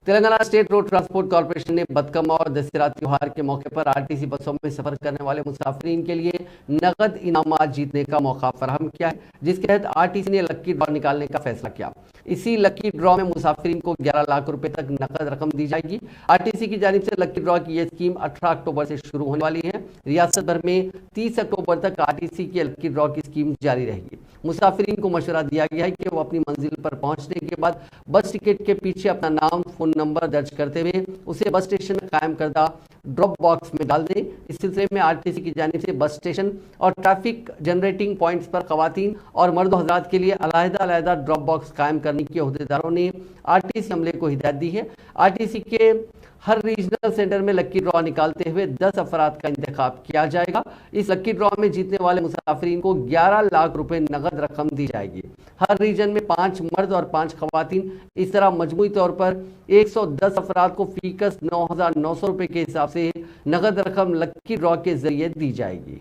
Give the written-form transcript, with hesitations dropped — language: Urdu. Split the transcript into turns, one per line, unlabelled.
Telangana state road transport corporation نے بدکما اور دسہرہ تیوہار کے موقع پر آرٹیسی بسوں میں سفر کرنے والے مسافرین کے لیے نقد انعامات جیتنے کا موقع فراہم کیا ہے، جس کے تحت آرٹیسی نے لکی ڈرا نکالنے کا فیصلہ کیا۔ اسی لکی ڈرا میں مسافرین کو 11 لاکھ روپے تک نقد رقم دی جائے گی۔ آرٹیسی کی جانب سے لکی ڈرا کی یہ اسکیم 18 اکتوبر سے شروع ہونے والی ہے۔ ریاست بھر میں 30 اکتوبر تک آرٹیسی کی لکی ڈرا کی اسکیم جاری رہے گی۔ مسافرین کو مشورہ دیا گیا ہے کہ وہ اپنی منزل پر پہنچنے کے بعد بس ٹکٹ کے پیچھے اپنا نام، فون نمبر درج کرتے ہوئے اسے بس اسٹیشن میں قائم کردہ ڈراپ باکس میں ڈال دیں۔ اس سلسلے میں آرٹیسی کی جانب سے بس اسٹیشن اور ٹریفک جنریٹنگ پوائنٹس پر خواتین اور مرد حضرات کے لیے علیحدہ ڈراپ باکس قائم کرنے کے عہدیداروں نے آرٹیسی عملے کو ہدایت دی ہے۔ آرٹیسی کے ہر ریجنل سینٹر میں لکی ڈرا نکالتے ہوئے 10 افراد کا انتخاب کیا جائے گا۔ اس لکی ڈرا میں جیتنے والے مسافرین کو 11 لاکھ روپے نقد رقم دی جائے گی۔ ہر ریجن میں 5 مرد اور 5 خواتین، اس طرح مجموعی طور پر 110 افراد کو فی کس 9,900 روپے کے حساب سے نقد رقم لکی ڈرا کے ذریعے دی جائے گی۔